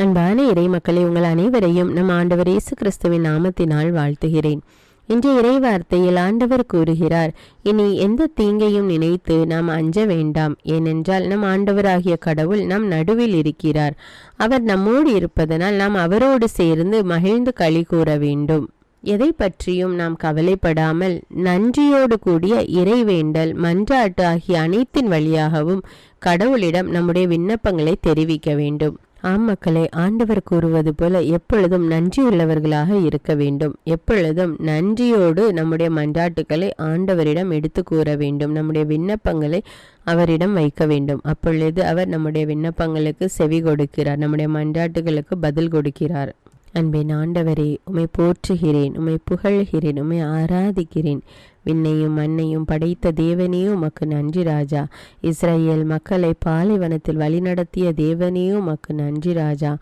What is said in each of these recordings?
அன்பான இறை மக்களை உங்கள் அனைவரையும் நம் ஆண்டவர் இயேசு கிறிஸ்துவின் நாமத்தினால் வாழ்த்துகிறேன். இன்று இறை வார்த்தையில் ஆண்டவர் கூறுகிறார், இனி எந்த தீங்கையும் நினைத்து நாம் அஞ்ச வேண்டாம். ஏனென்றால் நம் ஆண்டவராகிய கடவுள் நம் நடுவில் இருக்கிறார். அவர் நம்மோடு இருப்பதனால் நாம் அவரோடு சேர்ந்து மகிழ்ந்து களி கூற வேண்டும். எதை பற்றியும் நாம் கவலைப்படாமல் நன்றியோடு கூடிய இறைவேண்டல், மன்றாட்டு ஆகிய அனைத்தின் வழியாகவும் கடவுளிடம் நம்முடைய விண்ணப்பங்களை தெரிவிக்க வேண்டும். ஆம் மக்களே, ஆண்டவர் கூறுவது போல எப்பொழுதும் நன்றி உள்ளவர்களாக இருக்க வேண்டும். எப்பொழுதும் நன்றியோடு நம்முடைய மன்றாட்டுக்களை ஆண்டவரிடம் எடுத்து கூற வேண்டும். நம்முடைய விண்ணப்பங்களை அவரிடம் வைக்க வேண்டும். அப்பொழுது அவர் நம்முடைய விண்ணப்பங்களுக்கு செவி கொடுக்கிறார், நம்முடைய மன்றாட்டுகளுக்கு பதில் கொடுக்கிறார். அன்பின் ஆண்டவரே, உம்மை போற்றுகிறேன், உம்மை புகழ்கிறேன், உம்மை ஆராதிக்கிறேன். விண்ணையும் மண்ணையும் படைத்த தேவனே உமக்கு நன்றி ராஜா. இஸ்ரேல் மக்களை பாலைவனத்தில் வழிநடத்திய தேவனே உமக்கு நன்றி ராஜா.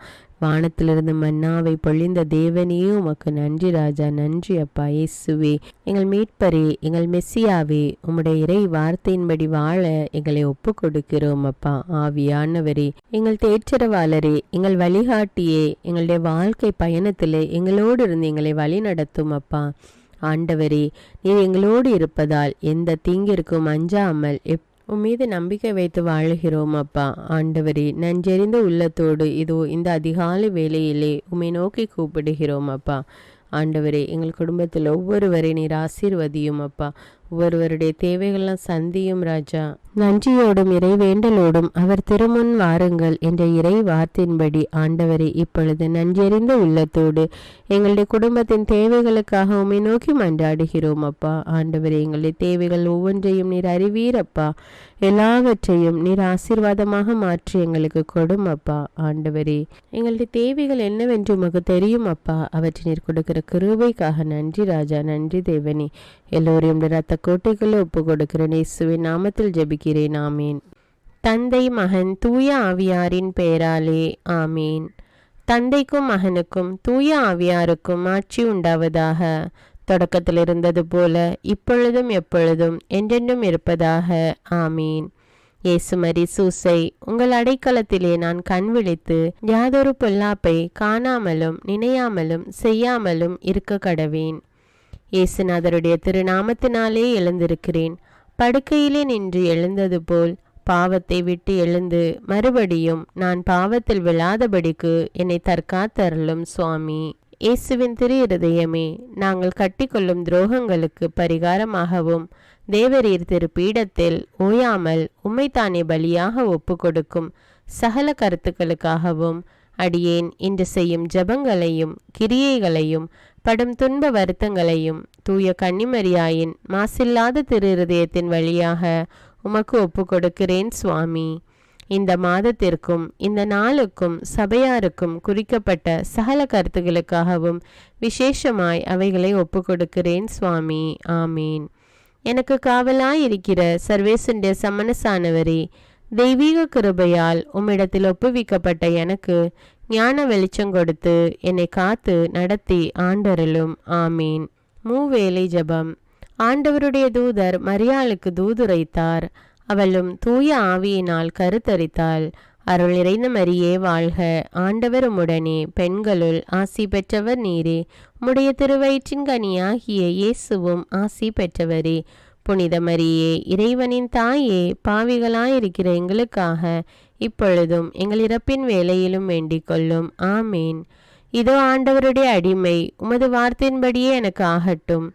வானத்திலிருந்து மன்னாவை பொழிந்த தேவனே உமக்கு நன்றி ராஜா. நன்றி அப்பா இயேசுவே, எங்கள் மீட்பரே, எங்கள் மெஸ்ஸியாவே, உம்முடைய இறை வார்த்தையின்படி வாழ எங்களை ஒப்பு கொடுக்கிறோம் அப்பா. ஆவியானவரே, எங்கள் தேற்றரவாளரே, எங்கள் வழிகாட்டியே, எங்களுடைய வாழ்க்கை பயணத்திலே எங்களோடு இருந்து எங்களை வழி நடத்தும் அப்பா. ஆண்டவரே, நீர் எங்களோடு இருப்பதால் எந்த தீங்கிற்கும் அஞ்சாமல் உம்மீது நம்பிக்கை வைத்து வாழுகிறோம் அப்பா. ஆண்டவரே, நன்றெறிந்த உள்ளத்தோடு இதோ இந்த அதிகாலை வேளையிலே உம்மை நோக்கி கூப்பிடுகிறோம் அப்பா. ஆண்டவரே, எங்கள் குடும்பத்தில் ஒவ்வொருவரை நீர் ஆசீர்வதியும் அப்பா. ஒவ்வொருவருடைய தேவைகள்லாம் சந்தியும் ராஜா. நன்றியோடும் இறைவேண்டலோடும் அவர் திருமுன் வாருங்கள் என்ற இறை வார்த்தையின்படி ஆண்டவரே, இப்பொழுது நன்றறிந்த உள்ளத்தோடு எங்களுடைய குடும்பத்தின் தேவைகளுக்காக உம்மை நோக்கி மன்றாடுகிறோம் அப்பா. ஆண்டவரே, எங்களுடைய தேவைகள் ஒவ்வொன்றையும் நீர் அறிவீரப்பா. எல்லாவற்றையும் நீர் ஆசீர்வாதமாக மாற்றி எங்களுக்கு கொடும் அப்பா. ஆண்டவரே, எங்களுடைய தேவைகள் என்னவென்று உமக்கு தெரியும் அப்பா. அவற்றை நீர் கொடுக்கிற கிருபைக்காக நன்றி ராஜா. நன்றி தேவனே. எல்லோரையும் ரத்த கோட்டைக்குள்ள ஒப்பு கொடுக்கிறேன். இயேசுவின் நாமத்தில் ஜெபிக்கிறேன். ஆமீன். தந்தை, மகன், தூய ஆவியாரின் பெயராலே ஆமீன். தந்தைக்கும் மகனுக்கும் தூய ஆவியாருக்கும் ஆட்சி உண்டாவதாக. தொடக்கத்தில் இருந்தது போல இப்பொழுதும் எப்பொழுதும் என்றென்றும் இருப்பதாக. ஆமீன். இயேசுமரி சூசை, உங்கள் அடைக்கலத்திலே நான் கண் விழித்து யாதொரு பொல்லாப்பை காணாமலும் நினையாமலும் செய்யாமலும் இருக்க கடவேன். இயேசுநாதருடைய திருநாமத்தினாலே எழுந்திருக்கிறேன். படுக்கையிலே நின்று எழுந்தது போல் பாவத்தை விட்டு எழுந்து மறுபடியும் நான் பாவத்தில் விழாதபடிக்கு என்னை தற்காத்தருளும் சுவாமி. இயேசுவின் திரு இருதயமே, நாங்கள் கட்டிக்கொள்ளும் துரோகங்களுக்கு பரிகாரமாகவும் தேவரீர் திரு பீடத்தில் ஓயாமல் உம்மைத்தானே பலியாக ஒப்பு கொடுக்கும் சகல கருத்துக்களுக்காகவும் அடியேன் இன்று செய்யும் ஜபங்களையும் கிரியைகளையும் படும் துன்ப வருத்தங்களையும் தூய கன்னிமரியாயின் மாசில்லாத திரு இருதயத்தின் வழியாக உமக்கு ஒப்பு கொடுக்கிறேன் சுவாமி. இந்த மாதத்திற்கும் இந்த நாளுக்கும் சபையாருக்கும் குறிக்கப்பட்ட சகல கருத்துகளுக்காகவும் விசேஷமாய் அவைகளை ஒப்பு கொடுக்கிறேன் சுவாமி. ஆமீன். எனக்கு காவலாயிருக்கிற சர்வேசனுடைய சமனசானவரே, தெய்வீக கிருபையால் உம்மிடத்தில் ஒப்புவிக்கப்பட்ட எனக்கு ஞான வெளிச்சம் கொடுத்து என்னை காத்து நடத்தி ஆண்டருளும். ஆமீன். மூவேளை ஜபம். ஆண்டவருடைய தூதர் மரியாளுக்கு தூதுரைத்தார். அவளும் தூய ஆவியினால் கருத்தரித்தாள். அருள் நிறைந்த மரியே வாழ்க, ஆண்டவர் உம்முடனே, பெண்களுள் ஆசி பெற்றவர் நீரே. உம்முடைய திருவயிற்றின் கனியாகிய இயேசுவும் ஆசி பெற்றவரே. புனித மரியே, இறைவனின் தாயே, பாவிகளாயிருக்கிற எங்களுக்காக இப்பொழுதும் எங்கள் இறப்பின் வேளையிலும் வேண்டிக் கொள்ளும். ஆமீன். இதோ ஆண்டவருடைய அடிமை, உமது வார்த்தையின்படியே எனக்கு ஆகட்டும்.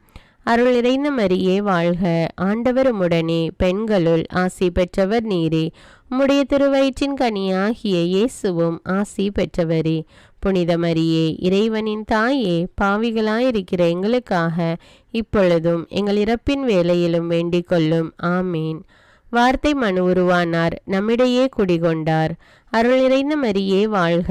அருள் நிறைந்த மரியே வாழ்க, ஆண்டவர் உம்முடனே, பெண்களுள் ஆசி பெற்றவர் நீரே. உம்முடைய திருவயிற்றின் கனியாகிய இயேசுவும் ஆசி பெற்றவரே. புனித மரியே, இறைவனின் தாயே, பாவிகளாயிருக்கிற எங்களுக்காக இப்பொழுதும் எங்கள் இறப்பின் வேளையிலும் வேண்டிக் கொள்ளும். ஆமீன். வார்த்தை மனு உருவானார், நம்மிடையே குடிகொண்டார். அருள் நிறைந்த மரியே வாழ்க,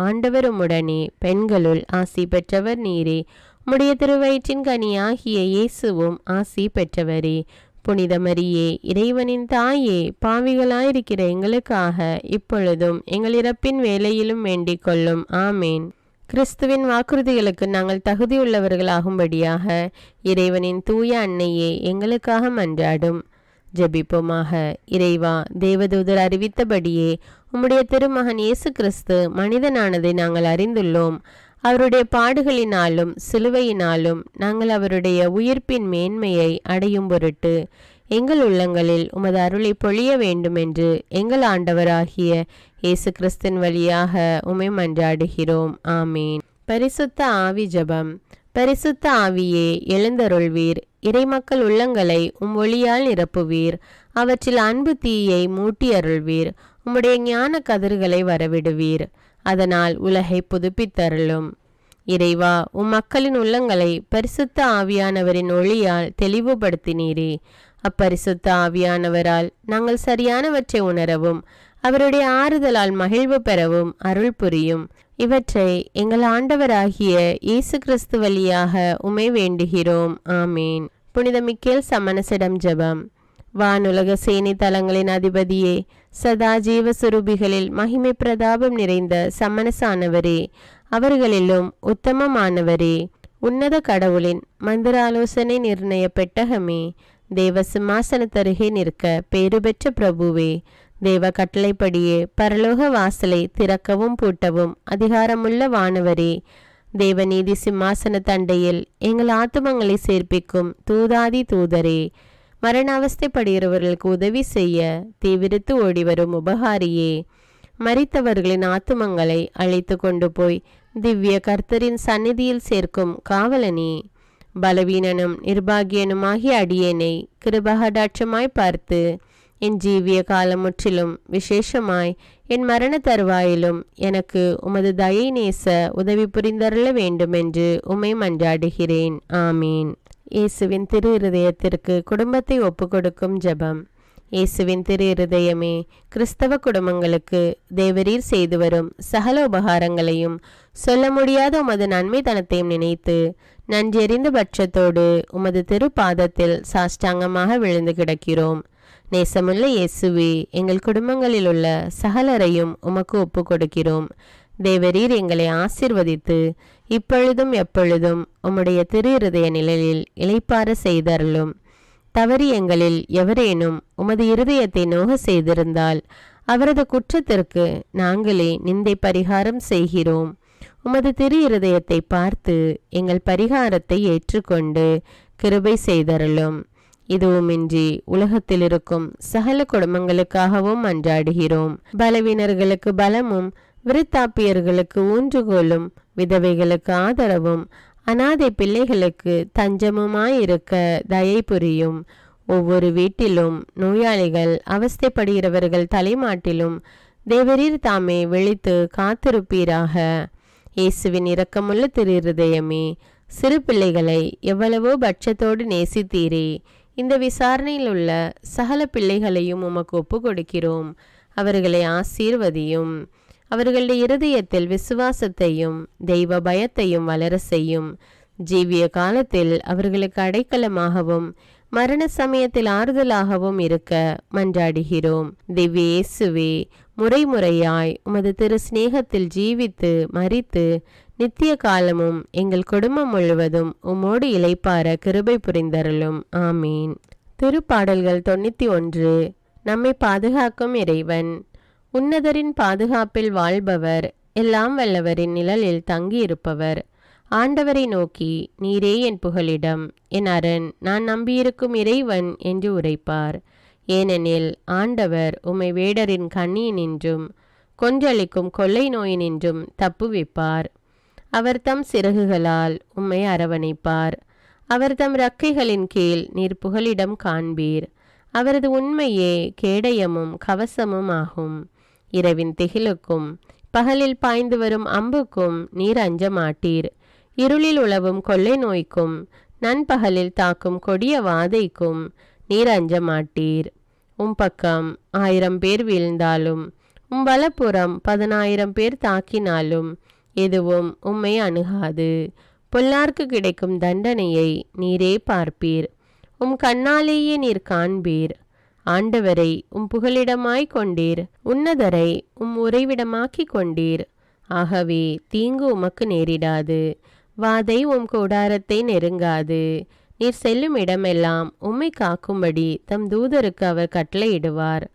ஆண்டவர் உம்முடனே, பெண்களுள் ஆசி பெற்றவர் நீரே. உம்முடைய திருவயிற்றின் கனியாகிய இயேசுவும் ஆசி பெற்றவரே. புனித மரியே, இறைவனின் தாயே, பாவிகளாயிருக்கிற எங்களுக்காக இப்பொழுதும் எங்கள் இறப்பின் வேளையிலும் வேண்டிக் கொள்ளும். ஆமீன். கிறிஸ்துவின் வாக்குறுதிகளுக்கு நாங்கள் தகுதியுள்ளவர்களாகும்படியாக இறைவனின் தூய அன்னையே எங்களுக்காக மன்றாடும். ஜெபிப்போமாக. இறைவா, தேவதூதர் அறிவித்தபடியே உம்முடைய திருமகன் இயேசு கிறிஸ்து மனிதனானதை நாங்கள் அறிந்துள்ளோம். அவருடைய பாடுகளினாலும் சிலுவையினாலும் நாங்கள் அவருடைய உயிர்ப்பின் மேன்மையை அடையும் பொருட்டு எங்கள் உள்ளங்களில் உமது அருளை பொழிய வேண்டுமென்று எங்கள் ஆண்டவராகிய இயேசு கிறிஸ்தின் வழியாக உம்மை மன்றாடுகிறோம். ஆமீன். பரிசுத்த ஆவி ஜெபம். பரிசுத்த ஆவியே, எழுந்தருள்வீர். இறைமக்கள் உள்ளங்களை ஒளியால் நிரப்புவீர். அவற்றில் அன்பு தீயை மூட்டி அருள்வீர். உம்முடைய ஞான கதிர்களை வரவிடுவீர். அதனால் உலகை புதுப்பித்தருளும். இறைவா, மக்களின் உள்ளங்களை பரிசுத்த ஆவியானவரின் ஒளியால் தெளிவுபடுத்தினீரே. அப்பரிசுத்த ஆவியானவரால் நாங்கள் சரியானவற்றை உணரவும் அவருடைய ஆறுதலால் மகிழ்வு பெறவும் அருள் புரியும். இவற்றை எங்கள் ஆண்டவராகிய இயேசு கிறிஸ்து வழியாக உம்மை வேண்டுகிறோம். ஆமீன். புனித மிக்கேல் சமணசிடம் ஜெபம். வானுலக சேனை தலங்களின் அதிபதியே, சதா ஜீவ சுரூபிகளில் மகிமை பிரதாபம் நிறைந்த சமணசானவரே, அவர்களிலும் உத்தமமானவரே, உன்னத கடவுளின் மந்திராலோசனை நிர்ணய பெட்டகமே, தேவ சிம்மாசனத்தருகே நிற்க பேறு பெற்ற பிரபுவே, தேவ கட்டளைப்படியே பரலோக வாசலை திறக்கவும் பூட்டவும் அதிகாரமுள்ள வானவரே, தேவநீதி சிம்மாசன தண்டையில் எங்கள் ஆத்துமங்களை சேர்ப்பிக்கும் தூதாதி தூதரே, மரண அவஸ்தைப்படுகிறவர்களுக்கு உதவி செய்ய தீவிரித்து ஓடிவரும் உபகாரியே, மரித்தவர்களின் ஆத்துமங்களை அழைத்து கொண்டு போய் திவ்ய கர்த்தரின் சந்நிதியில் சேர்க்கும் காவலனே, பலவீனனும் நிர்பாகியனுமாகிய அடியேனை கிருபகடாட்சமாய் பார்த்து என் ஜீவிய காலம் முற்றிலும் விசேஷமாய் என் மரண தருவாயிலும் எனக்கு உமது தயை நேச உதவி புரிந்தருள வேண்டுமென்று உம்மை மன்றாடுகிறேன். ஆமீன். இயேசுவின் திரு இருதயத்திற்கு குடும்பத்தை ஒப்புக்கொடுக்கும் ஜெபம். இயேசுவின் திரு இருதயமே, கிறிஸ்தவ குடும்பங்களுக்கு தேவரீர் செய்து வரும் சகல உபகாரங்களையும் சொல்ல முடியாத உமது நன்மைத்தனத்தையும் நினைத்து நன்றெறிந்த பட்சத்தோடு உமது திரு பாதத்தில் சாஷ்டாங்கமாக விழுந்து கிடக்கிறோம். நேசமுள்ள இயேசுவே, எங்கள் குடும்பங்களில் உள்ள சகலரையும் உமக்கு ஒப்பு கொடுக்கிறோம். தேவரீர் எங்களை ஆசிர்வதித்து இப்பொழுதும் எப்பொழுதும் உம்முடைய திரு இருதய நிழலில் இளைப்பார செய்தருளும். தவறி எங்களில் எவரேனும் உமது இருதயத்தை நோக செய்திருந்தால் அவரது குற்றத்திற்கு நாங்களே நிந்தை பரிகாரம் செய்கிறோம். உமது திரு இருதயத்தை பார்த்து எங்கள் பரிகாரத்தை ஏற்றுக்கொண்டு கிருபை செய்தருளும். இதுவுமின்றி உலகத்தில் இருக்கும் சகல குடும்பங்களுக்காகவும் மன்றாடுகிறோம். பலவீனர்களுக்கு பலமும், விருத்தாப்பியர்களுக்கு ஊன்றுகோலும், விதவைகளுக்கு ஆதரவும், அனாதை பிள்ளைகளுக்கு தஞ்சமுமாயிருக்க தயை புரியும். ஒவ்வொரு வீட்டிலும் நோயாளிகள் அவஸ்தைப்படுகிறவர்கள் தலைமாட்டிலும் தேவரீர் தாமே விழித்து காத்திருப்பீராக. இயேசுவின் இரக்கமுள்ள திரு இருதயமே, சிறு பிள்ளைகளை எவ்வளவோ பட்சத்தோடு நேசித்தீரே. இந்த விசாரணையில் உள்ள சகல பிள்ளைகளையும் உமக்கு ஒப்பு கொடுக்கிறோம். அவர்களை ஆசீர்வதியும். அவர்களுடைய இருதயத்தில் விசுவாசத்தையும் தெய்வ பயத்தையும் வளர செய்யும். ஜீவிய காலத்தில் அவர்களுக்கு அடைக்கலமாகவும் மரண சமயத்தில் ஆறுதலாகவும் இருக்க மன்றாடுகிறோம். திவ்ய இயேசுவே, முறைமுறையாய் உமது திரு சிநேகத்தில் ஜீவித்து மரித்து நித்திய காலமும் எங்கள் குடும்பம் முழுவதும் உம்மோடு இளைப்பார கிருபை புரிந்தருளும். ஆமீன். திருப்பாடல்கள் 91. நம்மை பாதுகாக்கும் இறைவன். உன்னதரின் பாதுகாப்பில் வாழ்பவர், எல்லாம் வல்லவரின் நிழலில் தங்கியிருப்பவர். ஆண்டவரை நோக்கி, நீரே என் புகலிடம், என் அரண், நான் நம்பியிருக்கும் இறைவன் என்று உரைப்பார். ஏனெனில் ஆண்டவர் உம்மை வேடரின் கண்ணியினின்றும் கொன்றளிக்கும் கொள்ளை நோயினின்றும் தப்புவிப்பார். அவர் தம் சிறகுகளால் உம்மை அரவணைப்பார். அவர் தம் இறக்கைகளின் கீழ் நீர் புகலிடம் காண்பீர். அவரது உண்மையே கேடயமும் கவசமும் ஆகும். இரவின் திகிலுக்கும் பகலில் பாய்ந்து வரும் அம்புக்கும் நீர் அஞ்ச மாட்டீர். இருளில் உலவும் கொள்ளை நோய்க்கும் நண்பகலில் தாக்கும் கொடிய வாதைக்கும் நீர் அஞ்ச மாட்டீர். பக்கம் 1000 பேர் வீழ்ந்தாலும் வலப்புறம் 10,000 பேர் தாக்கினாலும் எதுவும் உம்மை அணுகாது. பொல்லார்க்கு கிடைக்கும் தண்டனையை நீரே பார்ப்பீர். கண்ணாலேயே நீர் காண்பீர். ஆண்டவரை புகலிடமாய் கொண்டீர். உன்னதரை உறைவிடமாக்கி கொண்டீர். ஆகவே தீங்கு உமக்கு நேரிடாது. வாதை கூடாரத்தை நெருங்காது. நீர் செல்லும் இடமெல்லாம் உம்மை காக்கும்படி தம் தூதருக்கு அவர் கட்டளையிடுவார்.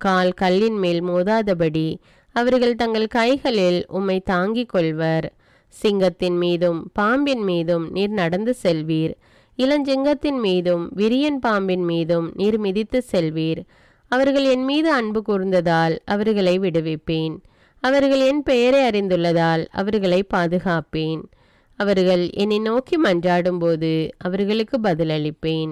கால் கல்லின் மேல் மோதாதபடி அவர்கள் தங்கள் கைகளில் உம்மை தாங்கிக் கொள்வர். சிங்கத்தின் மீதும் பாம்பின் மீதும் நீர் நடந்து செல்வீர். இளஞ்சிங்கத்தின் மீதும் விரியன் பாம்பின் மீதும் நீர் மிதித்து செல்வீர். அவர்கள் என் மீது அன்பு கூர்ந்ததால் அவர்களை விடுவிப்பேன். அவர்கள் என் பெயரை அறிந்துள்ளதால் அவர்களை பாதுகாப்பேன். அவர்கள் என்னை நோக்கி மன்றாடும்போது அவர்களுக்கு பதிலளிப்பேன்.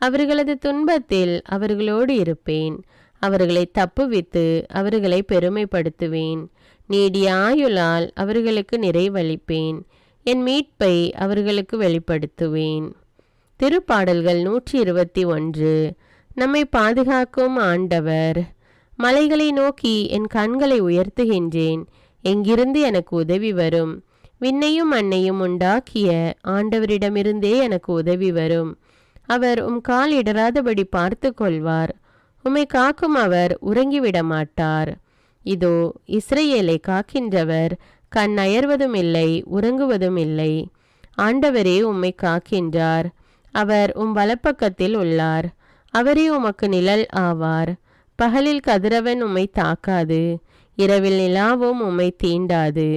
அவர்களது துன்பத்தில் அவர்களோடு இருப்பேன். அவர்களை தப்புவித்து அவர்களை பெருமைப்படுத்துவேன். நீடிய ஆயுளால் அவர்களுக்கு நிறைவளிப்பேன். என் மீட்பை அவர்களுக்கு வெளிப்படுத்துவேன். திருப்பாடல்கள் 121. நம்மை பாதுகாக்கும் ஆண்டவர். மலைகளை நோக்கி என் கண்களை உயர்த்துகின்றேன். எங்கிருந்து எனக்கு உதவி வரும்? விண்ணையும் மண்ணையும் உண்டாக்கிய ஆண்டவரிடமிருந்தே எனக்கு உதவி வரும். அவர் கால் இடராதபடி பார்த்து கொள்வார். உம்மை காக்கும் அவர் உறங்கிவிட மாட்டார். இதோ இஸ்ரவேலை காக்கின்றவர் கண் அயர்வதும் இல்லை, உறங்குவதும் இல்லை. ஆண்டவரே உம்மை காக்கின்றார். அவர் வலப்பக்கத்தில் உள்ளார். அவரே உமக்கு நிழல் ஆவார். பகலில் கதிரவன் உம்மை தாக்காது, இரவில் நிலாவும் உம்மை தீண்டாது.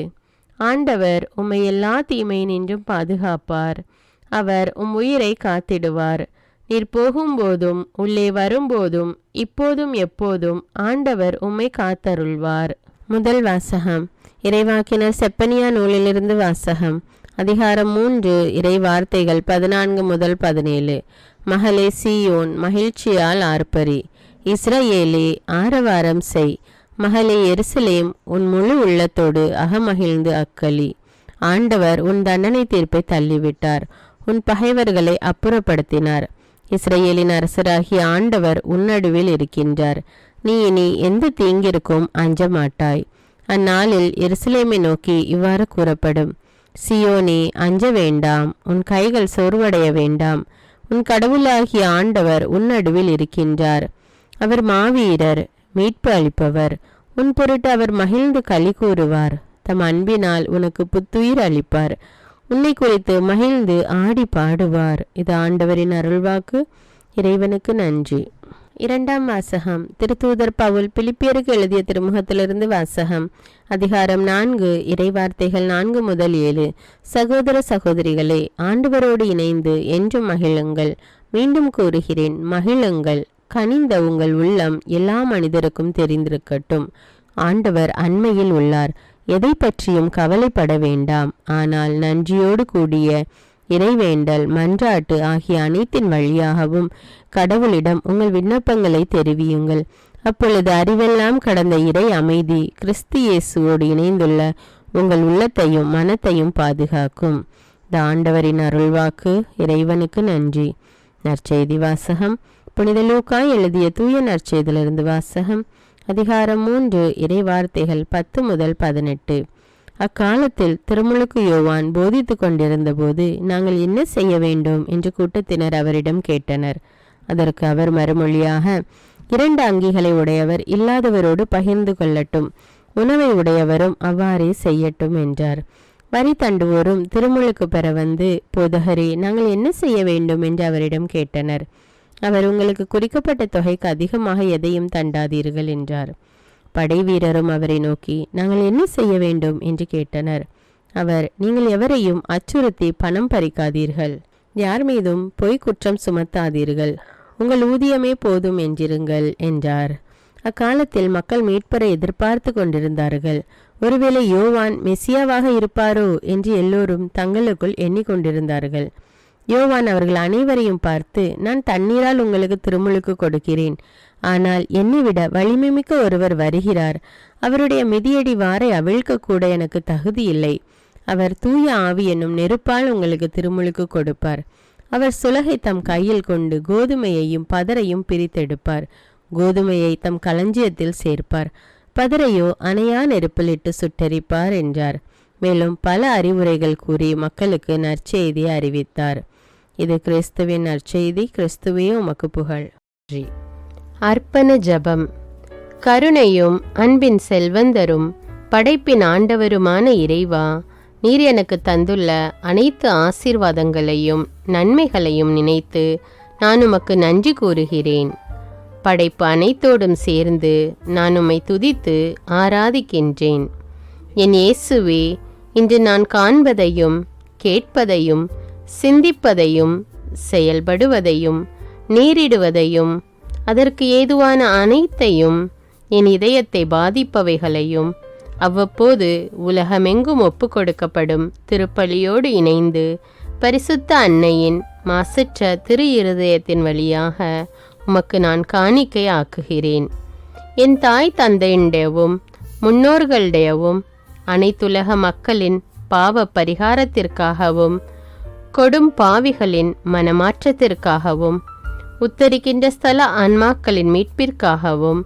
ஆண்டவர் உம்மை எல்லா தீமையினின்றும் பாதுகாப்பார். அவர் உயிரை காத்திடுவார். நீர் போகும்போதும் உள்ளே வரும்போதும் இப்போதும் எப்போதும் ஆண்டவர் உம்மை காத்தருள்வார். முதல் வாசகம். இறைவாக்கினர் செப்பனியா நூலிலிருந்து வாசகம். அதிகாரம் 3. இறை வார்த்தைகள் 14 முதல் 17. மகளே சீயோன், மகிழ்ச்சியால் ஆர்ப்பரி. இஸ்ரவேலே, ஆரவாரம் செய். மகளே எருசலேம், உன் முழு உள்ளத்தோடு அகமகிழ்ந்து அக்களி. ஆண்டவர் உன் தண்டனை தீர்ப்பை தள்ளிவிட்டார். உன் பகைவர்களை அப்புறப்படுத்தினார். இஸ்ரவேலின் அரசராகிய ஆண்டவர் உன் நடுவில் இருக்கின்றார். நீ இனி எந்த தீங்கிற்கும் அஞ்ச மாட்டாய். அந்நாளில் எருசலேமை நோக்கி இவ்வாறு கூறப்படும்: சியோனே, அஞ்ச வேண்டாம், உன் கைகள் சோர்வடைய வேண்டாம். உன் கடவுளாகிய ஆண்டவர் உன் நடுவில் இருக்கின்றார். அவர் மாவீரர், மீட்பு அளிப்பவர். உன் பொருட்டு அவர் மகிழ்ந்து களி கூறுவார். தம் அன்பினால் உனக்கு புத்துயிர் அளிப்பார். உன்னை குறித்து மகிழ்ந்து ஆடி பாடுவார். இது ஆண்டவரின் அருள்வாக்கு. இறைவனுக்கு நன்றி. இரண்டாம் வாசகம். திருத்தூதர் பவுல் பிலிப்பியருக்கு எழுதிய திருமுகத்திலிருந்து வாசகம். அதிகாரம் 4. இறைவார்த்தைகள் 4 முதல் 7. சகோதர சகோதரிகளே, ஆண்டவரோடு இணைந்து என்றும் மகிழுங்கள். மீண்டும் கூறுகிறேன், மகிழுங்கள். கனிந்த உங்கள் உள்ளம் எல்லா மனிதருக்கும் தெரிந்திருக்கட்டும். ஆண்டவர் அண்மையில் உள்ளார். எதை பற்றியும் கவலைப்பட வேண்டாம். ஆனால் நன்றியோடு கூடிய இறைவேண்டல், மன்றாட்டு ஆகிய அனைத்தின் வழியாகவும் கடவுளிடம் உங்கள் விண்ணப்பங்களை தெரிவியுங்கள். அப்பொழுது அறிவெல்லாம் கடந்த இறை அமைதி கிறிஸ்து இயேசுவோடு இணைந்துள்ள உங்கள் உள்ளத்தையும் மனத்தையும் பாதுகாக்கும். இந்த ஆண்டவரின் அருள்வாக்கு. இறைவனுக்கு நன்றி. நற்செய்தி வாசகம். புனித லூக்கா எழுதிய தூய நற்செய்தியிலிருந்து வாசகம். அதிகாரம் 3. இறை வார்த்தைகள் 10 முதல் 18. அக்காலத்தில் திருமுழுக்கு யோவான் போதித்து கொண்டிருந்த போது நாங்கள் என்ன செய்ய வேண்டும் என்று கூட்டத்தினர் அவரிடம் கேட்டனர். அதற்கு அவர் மறுமொழியாக, 2 அங்கிகளை உடையவர் இல்லாதவரோடு பகிர்ந்து கொள்ளட்டும், உணவை உடையவரும் அவ்வாறே செய்யட்டும் என்றார். வரி தண்டுவோரும் திருமுழுக்கு பெற வந்து, போதகரே, நாங்கள் என்ன செய்ய வேண்டும் என்று அவரிடம் கேட்டனர். அவர், உங்களுக்கு குறிக்கப்பட்ட தொகைக்கு அதிகமாக எதையும் தண்டாதீர்கள் என்றார். படை வீரரும் அவரை நோக்கி, நாங்கள் என்ன செய்ய வேண்டும் என்று கேட்டனர். அவர், நீங்கள் எவரையும் அச்சுறுத்தி பணம் பறிக்காதீர்கள், யார் மீதும் பொய் குற்றம் சுமத்தாதீர்கள், உங்கள் ஊதியமே போதும் என்றிருங்கள் என்றார். அக்காலத்தில் மக்கள் மீட்பரை எதிர்பார்த்து கொண்டிருந்தார்கள். ஒருவேளை யோவான் மெசியாவாக இருப்பாரோ என்று எல்லோரும் தங்களுக்குள் எண்ணிக்கொண்டிருந்தார்கள். யோவான் அவர்கள் அனைவரையும் பார்த்து, நான் தண்ணீரால் உங்களுக்கு திருமுழுக்கு கொடுக்கிறேன். ஆனால் என்னை விட வலிமை மிக்க ஒருவர் வருகிறார். அவருடைய மிதியடி வாரை அவிழ்க்க கூட எனக்கு தகுதி இல்லை. அவர் தூய ஆவி என்னும் நெருப்பால் உங்களுக்கு திருமுழுக்கு கொடுப்பார். அவர் சுலகை தம் கையில் கொண்டு கோதுமையையும் பதரையும் பிரித்தெடுப்பார். கோதுமையை தம் களஞ்சியத்தில் சேர்ப்பார், பதரையோ அணையா நெருப்பிலிட்டு சுட்டெரிப்பார் என்றார். மேலும் பல அறிவுரைகள் கூறி மக்களுக்கு நற்செய்தியை அறிவித்தார். இது கிறிஸ்துவின் நற்செய்தி. கிறிஸ்துவே உமக்கு புகழ். அர்ப்பண ஜபம். கருணையும் அன்பின் செல்வந்தரும் படைப்பின் ஆண்டவருமான இறைவா, நீர் எனக்கு தந்துள்ள அனைத்து ஆசீர்வாதங்களையும் நன்மைகளையும் நினைத்து நான் உமக்கு நன்றி கூறுகிறேன். படைப்பு அனைத்தோடும் சேர்ந்து நான் உம்மை துதித்து ஆராதிக்கின்றேன். என் இயேசுவே, இன்று நான் காண்பதையும் கேட்பதையும் சிந்திப்பதையும் செயல்படுவதையும் நேரிடுவதையும் அதற்கு ஏதுவான அனைத்தையும் என் இதயத்தை பாதிப்பவைகளையும் அவ்வப்போது உலகமெங்கும் ஒப்பு கொடுக்கப்படும் திருப்பலியோடு இணைந்து பரிசுத்த அன்னையின் மாசற்ற திரு இருதயத்தின் வழியாக உமக்கு நான் காணிக்கை ஆக்குகிறேன். என் தாய் தந்தையுடையவும் முன்னோர்களுடையவும் அனைத்துலக மக்களின் பாவ பரிகாரத்திற்காகவும் கொடும் பாவிகளின் மனமாற்றத்திற்காகவும் உத்தரிக்கின்ற ஸ்தல ஆன்மாக்களின் மீட்பிற்காகவும்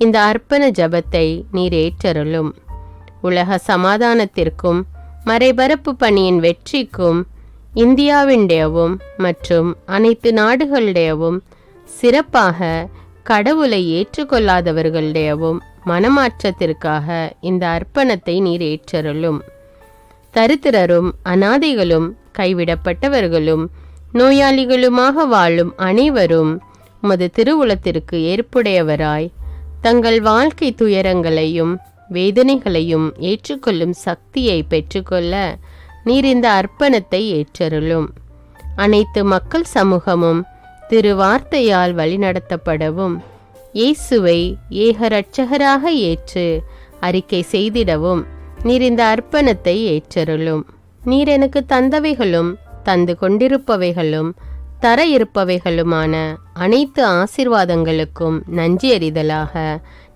இந்த அர்ப்பண ஜபத்தை நீர் ஏற்றருளும். உலக சமாதானத்திற்கும் மறைபரப்பு பணியின் வெற்றிக்கும் இந்தியாவினுடையவும் மற்றும் அனைத்து நாடுகளுடையவும் சிறப்பாக கடவுளை ஏற்றுக்கொள்ளாதவர்களுடையவும் மனமாற்றத்திற்காக இந்த அர்ப்பணத்தை நீர் ஏற்றருளும். தரித்திரரும் அனாதைகளும் கைவிடப்பட்டவர்களும் நோயாளிகளுமாக வாழும் அனைவரும் உமது திருவுளத்திற்கு ஏற்புடையவராய் தங்கள் வாழ்க்கை துயரங்களையும் வேதனைகளையும் ஏற்றுக்கொள்ளும் சக்தியை பெற்றுக்கொள்ள நீர் இந்த அர்ப்பணத்தை ஏற்றருளும். அனைத்து மக்கள் சமூகமும் திருவார்த்தையால் வழிநடத்தப்படவும் இயேசுவை ஏக இரட்சகராக ஏற்று அறிக்கை செய்திடவும் நீர் இந்த அர்ப்பணத்தை ஏற்றருளும். நீர் எனக்கு தந்தவைகளும் தந்து கொண்டிருப்பவைகளும் தர இருப்பவைகளுமான அனைத்து ஆசீர்வாதங்களுக்கும் நன்றி அறிதலாக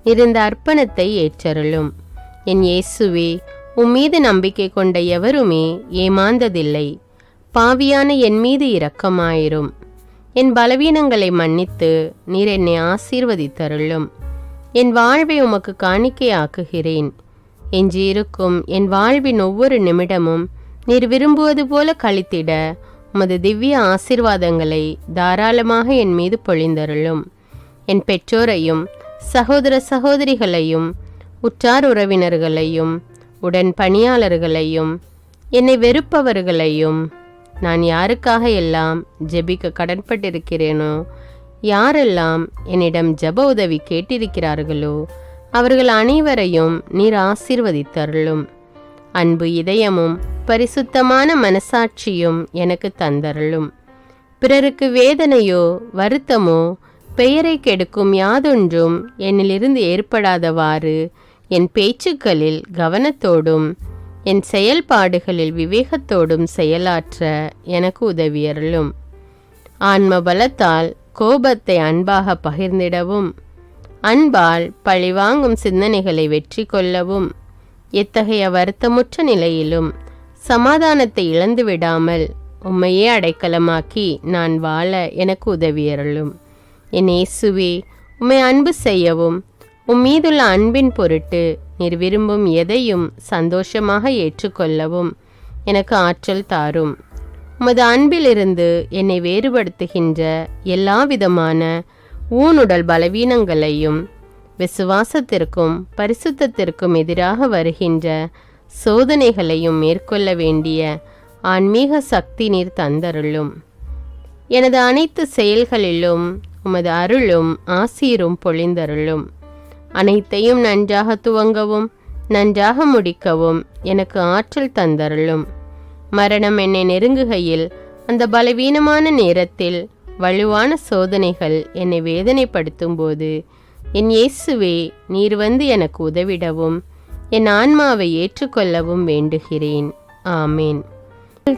நீர் இந்த அர்ப்பணத்தை ஏற்றருளும். என் இயேசுவே, உம்மீது நம்பிக்கை கொண்ட எவருமே ஏமாந்ததில்லை. பாவியான என் மீது இரக்கமாயிரும். என் பலவீனங்களை மன்னித்து நீர் என்னை ஆசீர்வதித்தருளும். என் வாழ்வை உமக்கு காணிக்கையாக்குகிறேன். எஞ்சியிருக்கும் என் வாழ்வின் ஒவ்வொரு நிமிடமும் நீர் விரும்புவது போல கழித்திட உமது திவ்ய ஆசீர்வாதங்களை தாராளமாக என் மீது பொழிந்தருளும். என் பெற்றோரையும் சகோதர சகோதரிகளையும் உற்றார் உறவினர்களையும் உடன் பணியாளர்களையும் என்னை வெறுப்பவர்களையும் நான் யாருக்காக எல்லாம் ஜெபிக்க கடன்பட்டிருக்கிறேனோ, யாரெல்லாம் என்னிடம் ஜெப உதவி கேட்டிருக்கிறார்களோ அவர்கள் அனைவரையும் நீர் ஆசீர்வதித்தருளும். அன்பு இதயமும் பரிசுத்தமான மனசாட்சியும் எனக்கு தந்தருளும். பிறருக்கு வேதனையோ வருத்தமோ பெயரை கெடுக்கும் யாதொன்றும் என்னிலிருந்து ஏற்படாதவாறு என் பேச்சுக்களில் கவனத்தோடும் என் செயல்பாடுகளில் விவேகத்தோடும் செயலாற்ற எனக்கு உதவியருளும். ஆன்ம பலத்தால் கோபத்தை அன்பாக பகிர்ந்திடவும் அன்பால் பழிவாங்கும் சிந்தனைகளை வெற்றி கொள்ளவும் எத்தகைய வருத்தமுற்ற நிலையிலும் சமாதானத்தை இழந்து விடாமல் உம்மையே அடைக்கலமாக்கி நான் வாழ எனக்கு உதவியருளும். என் இயேசுவே, உம்மை அன்பு செய்யவும் உம்மீதுள்ள அன்பின் பொருட்டு நீர் விரும்பும் எதையும் சந்தோஷமாக ஏற்றுக்கொள்ளவும் எனக்கு ஆற்றல் தாரும். உமது அன்பிலிருந்து என்னை வேறுபடுத்துகின்ற எல்லா விதமான ஊனுடல் பலவீனங்களையும் விசுவாசத்திற்கும் பரிசுத்தத்திற்கும் எதிராக வருகின்ற சோதனைகளையும் மேற்கொள்ள வேண்டிய ஆன்மீக சக்தி நீர் தந்தருளும். எனது அனைத்து செயல்களிலும் உமது அருளும் ஆசீரும் பொழிந்தருளும். அனைத்தையும் நன்றாக துவங்கவும் நன்றாக முடிக்கவும் எனக்கு ஆற்றல் தந்தருளும். மரணம் என்னை நெருங்குகையில் அந்த பலவீனமான நேரத்தில் வலுவான சோதனைகள் என்னை வேதனைப்படுத்தும் போது என் இயேசுவே, நீர் வந்து எனக்கு உதவிடவும் என் ஆன்மாவை ஏற்றுக்கொள்ளவும் வேண்டுகிறேன். ஆமேன்.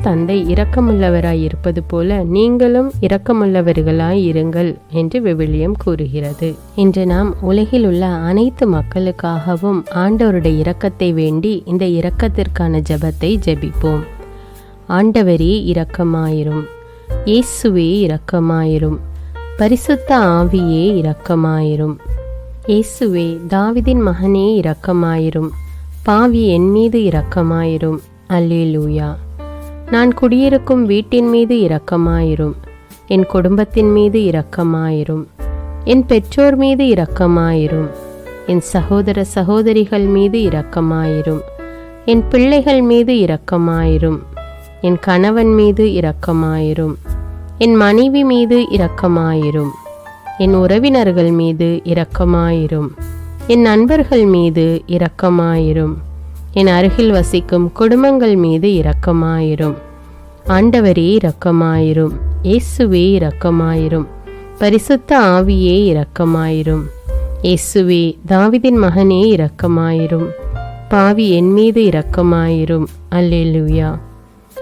தந்தை இரக்கமுள்ளவராய் இருப்பது போல நீங்களும் இரக்கமுள்ளவர்களாய் இருங்கள் என்று விவிலியம் கூறுகிறது. இன்று நாம் உலகில் உள்ள அனைத்து மக்களுக்காகவும் ஆண்டவருடைய இரக்கத்தை வேண்டி இந்த இரக்கத்திற்கான ஜெபத்தை ஜெபிப்போம். ஆண்டவரே இரக்கமாயிரும். இயேசுவே இரக்கமாயிரும். பரிசுத்த ஆவியே இரக்கமாயிரும். இயேசுவே, தாவீதின் மகனே இரக்கமாயிரும். பாவி என் மீது இரக்கமாயிரும். அல்லேலூயா. நான் குடியிருக்கும் வீட்டின் மீது இரக்கமாயிரும். என் குடும்பத்தின் மீது இரக்கமாயிரும். என் பெற்றோர் மீது இரக்கமாயிரும். என் சகோதர சகோதரிகள் மீது இரக்கமாயிரும். என் பிள்ளைகள் மீது இரக்கமாயிரும். என் கணவன் மீது இரக்கமாயிரும். என் மனைவி மீது இரக்கமாயிரும். என் உறவினர்கள் மீது இரக்கமாயிரும். என் நண்பர்கள் மீது இரக்கமாயிரும். என் அருகில் வசிக்கும் குடும்பங்கள் மீது இரக்கமாயிரும். ஆண்டவரே இரக்கமாயிரும். இயேசுவே இரக்கமாயிரும். பரிசுத்த ஆவியே இரக்கமாயிரும். இயேசுவே தாவீதின் மகனே இரக்கமாயிரும். பாவி என் மீது இரக்கமாயிரும். அல்லேலூயா.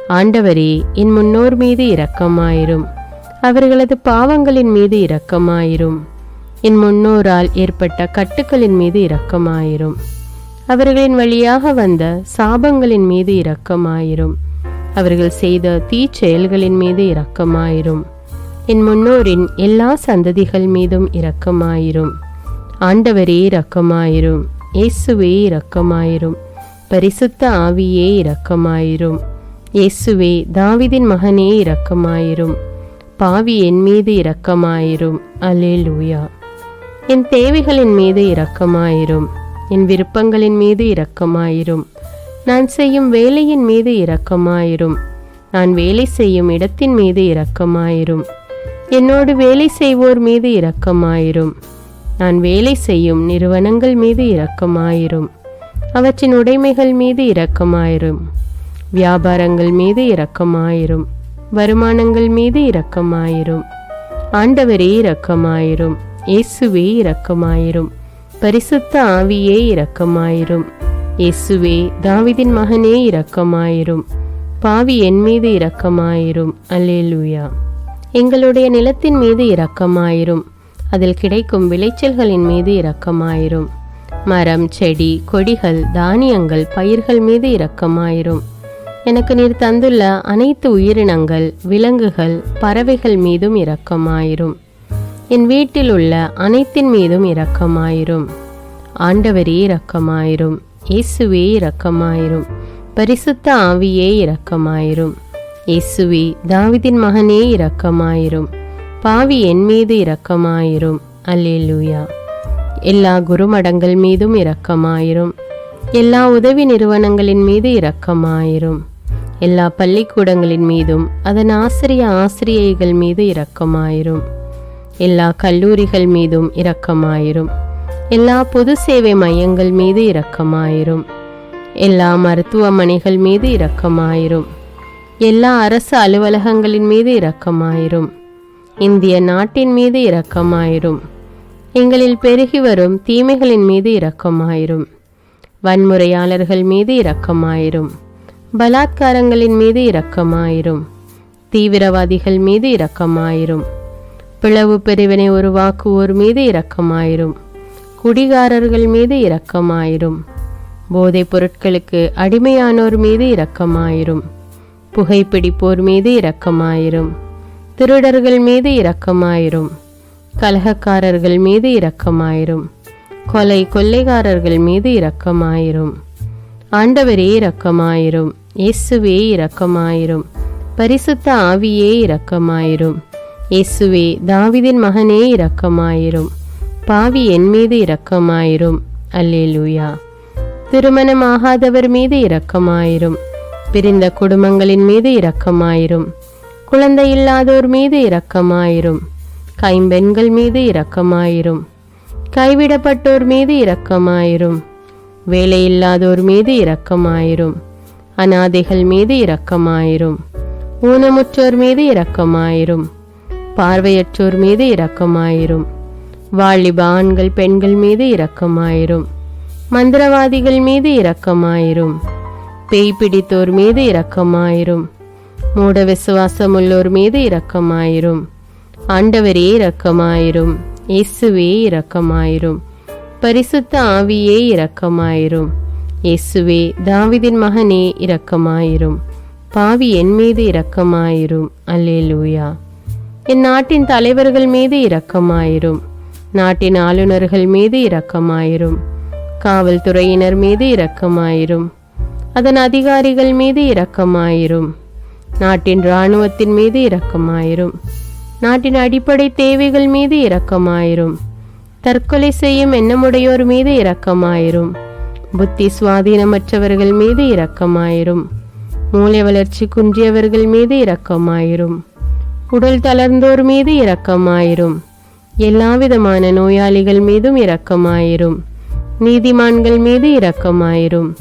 ஆண்டவரே என் முன்னோர் மீது இரக்கமாயிரும். அவர்களது பாவங்களின் மீது இரக்கமாயிரும். என் முன்னோரால் ஏற்பட்ட கட்டுக்களின் மீது இரக்கமாயிரும். அவர்களின் வழியாக வந்த சாபங்களின் மீது இரக்கமாயிரும். அவர்கள் செய்த தீச்செயல்களின் மீது இரக்கமாயிரும். என் முன்னோரின் எல்லா சந்ததிகள் மீதும் இரக்கமாயிரும். ஆண்டவரே இரக்கமாயிரும். இயேசுவே இரக்கமாயிரும். பரிசுத்த ஆவியே இரக்கமாயிரும். இயேசுவே தாவீதின் மகனே இரக்கமாயிரும். பாவி என் மீது இரக்கமாயிரும். அல்லேலூயா. என் தேவைகளின் மீது இரக்கமாயிரும். என் விருப்பங்களின் மீது இரக்கமாயிரும். நான் செய்யும் வேலையின் மீது இரக்கமாயிரும். நான் வேலை செய்யும் இடத்தின் மீது இரக்கமாயிரும். என்னோடு வேலை செய்வோர் மீது இரக்கமாயிரும். நான் வேலை செய்யும் நிறுவனங்கள் மீது இரக்கமாயிரும். அவற்றின் உடைமைகள் மீது இரக்கமாயிரும். வியாபாரங்கள் மீது இரக்கமாயிரும். வருமானங்கள் மீது இரக்கமாயிரும். ஆண்டவரே இரக்கமாயிரும். இயேசுவே இரக்கமாயிரும். பரிசுத்த ஆவியே இரக்கமாயிரும். இயேசுவே தாவீதின் மகனே இரக்கமாயிரும். பாவி என் மீது இரக்கமாயிரும். அல்லேலூயா. எங்களுடைய நிலத்தின் மீது இரக்கமாயிரும். அதில் கிடைக்கும் விளைச்சல்களின் மீது இரக்கமாயிரும். மரம், செடி, கொடிகள், தானியங்கள், பயிர்கள் மீது இரக்கமாயிரும். எனக்கு நீர் தந்துள்ள அனைத்து உயிரினங்கள், விலங்குகள், பறவைகள் மீதும் இரக்கமாயிரும். என் வீட்டில் உள்ள அனைத்தின் மீதும் இரக்கமாயிரும். ஆண்டவரே இரக்கமாயிரும். இயேசுவே இரக்கமாயிரும். பரிசுத்த ஆவியே இரக்கமாயிரும். இயேசுவே தாவீதின் மகனே இரக்கமாயிரும். பாவி என் மீது இரக்கமாயிரும். அல்லேலூயா. எல்லா குருமடங்கள் மீதும் இரக்கமாயிரும். எல்லா உதவி நிறுவனங்களின் மீது இரக்கமாயிரும். எல்லா பள்ளிக்கூடங்களின் மீதும் அதன் ஆசிரியைகள் மீது இரக்கமாயிரும். எல்லா கல்லூரிகள் மீதும் இரக்கமாயிரும். எல்லா பொது சேவை மையங்கள் மீது இரக்கமாயிரும். எல்லா மருத்துவமனைகள் மீது இரக்கமாயிரும். எல்லா அரசு அலுவலகங்களின் மீது இரக்கமாயிரும். இந்திய நாட்டின் மீது இரக்கமாயிரும். எங்களில் பெருகி வரும் தீமைகளின் மீது இரக்கமாயிரும். வன்முறையாளர்கள் மீது இரக்கமாயிரும். பலாத்காரங்களின் மீது இரக்கமாயிரும். தீவிரவாதிகள் மீது இரக்கமாயிரும். பிளவு பிரிவினை உருவாக்குவோர் மீது இரக்கமாயிரும். குடிகாரர்கள் மீது இரக்கமாயிரும். போதைப் பொருட்களுக்கு அடிமையானோர் மீது இரக்கமாயிரும். புகைப்பிடிப்போர் மீது இரக்கமாயிரும். திருடர்கள் மீது இரக்கமாயிரும். கலகக்காரர்கள் மீது இரக்கமாயிரும். கொள்ளைக்காரர்கள் மீது இரக்கமாயிரும். ஆண்டவரே இரக்கமாயிரும். இயேசுவே இரக்கமாயிரும். பரிசுத்த ஆவியே இரக்கமாயிரும். இயேசுவே தாவீதின் மகனே இரக்கமாயிரும். பாவி என் மீது இரக்கமாயிரும். அல்லேலூயா. திருமணமாகாதவர் மீது இரக்கமாயிரும். பிரிந்த குடும்பங்களின் மீது இரக்கமாயிரும். குழந்தை இல்லாதோர் மீது இரக்கமாயிரும். கைம்பெண்கள் மீது இரக்கமாயிரும். கைவிடப்பட்டோர் மீது இரக்கமாயிரும். வேலையில்லாதோர் மீது இரக்கமாயிரும். அநாதைகள் மீது இரக்கமாயிரும். ஊனமுற்றோர் மீது இரக்கமாயிரும். பார்வையற்றோர் மீது இரக்கமாயிரும். வாலிப ஆண்கள் பெண்கள் மீது இரக்கமாயிரும். மந்திரவாதிகள் மீது இரக்கமாயிரும். பேய் பிடித்தோர் மீது இரக்கமாயிரும். மூட விசுவாசமுள்ளோர் மீது இரக்கமாயிரும். ஆண்டவரே இரக்கமாயிரும். இயேசுவே இரக்கமாயிரும். பரிசுத்த ஆவியே இரக்கமாயிரும். இயேசுவே தாவீதின் மகனே இரக்கமாயிரும். பாவி என் மீது இரக்கமாயிரும். அல்லேலூயா. என் நாட்டின் தலைவர்கள் மீது இரக்கமாயிரும். நாட்டின் ஆளுநர்கள் மீது இரக்கமாயிரும். காவல்துறையினர் மீது இரக்கமாயிரும். அதன் அதிகாரிகள் மீது இரக்கமாயிரும். நாட்டின் இராணுவத்தின் மீது இரக்கமாயிரும். நாட்டின் அடிப்படை தேவைகள் மீது இரக்கமாயிரும். தற்கொலை செய்யும் எண்ணமுடையோர் மீது இரக்கமாயிரும். புத்தி சுவாதீனமற்றவர்கள் மீது இரக்கமாயிரும். மூளை வளர்ச்சி குன்றியவர்கள் மீது இரக்கமாயிரும். உடல் தளர்ந்தோர் மீது இரக்கமாயிரும். எல்லாவிதமான நோயாளிகள் மீதும் இரக்கமாயிரும். நீதிமான்கள் மீது இரக்கமாயிரும்.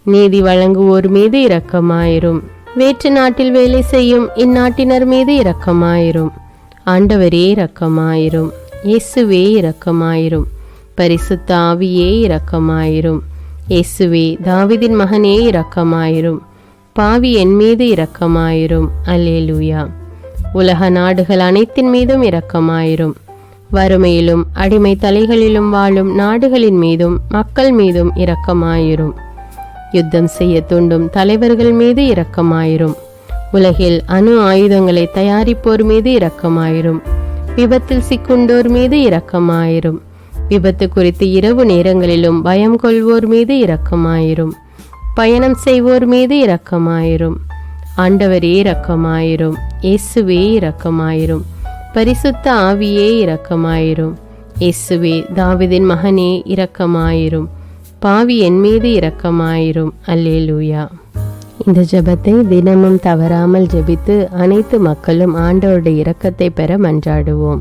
நீதி வழங்குவோர் மீது இரக்கமாயிரும். வேற்று நாட்டில் வேலை செய்யும் இந்நாட்டினர் மீது இரக்கமாயிரும். ஆண்டவரே இரக்கமாயிரும். இயேசுவே இரக்கமாயிரும். பரிசுத்த ஆவியே இரக்கமாயிரும். இயேசுவே தாவீதின் மகனே இரக்கமாயிரும். பாவி என் மீது இரக்கமாயிரும். அல்லேலூயா. உலக நாடுகள் அனைத்தின் மீதும் இரக்கமாயிரும். வறுமையிலும் அடிமை தலைகளிலும் வாழும் நாடுகளின் மீதும் மக்கள் மீதும் இரக்கமாயிரும். யுத்தம் செய்ய தூண்டும் தலைவர்கள் மீது இரக்கமாயிரும். உலகில் அணு ஆயுதங்களை தயாரிப்போர் மீது இரக்கமாயிரும். விபத்தில் சிக்குண்டோர் மீது இரக்கமாயிரும். விபத்து குறித்து இரவு நேரங்களிலும் பயம் கொள்வோர் மீது இரக்கமாயிரும். பயணம் செய்வோர் மீது இரக்கமாயிரும். ஆண்டவரே இரக்கமாயிரும். இயேசுவே இரக்கமாயிரும். பரிசுத்த ஆவியே இரக்கமாயிரும். இயேசுவே தாவீதின் மகனே இரக்கமாயிரும். பாவி என் மீது இரக்கமாயிரும். அல்லேலூயா. இந்த ஜெபத்தை தினமும் தவறாமல் ஜெபித்து அனைத்து மக்களும் ஆண்டவருடைய இரக்கத்தை பெற மன்றாடுவோம்.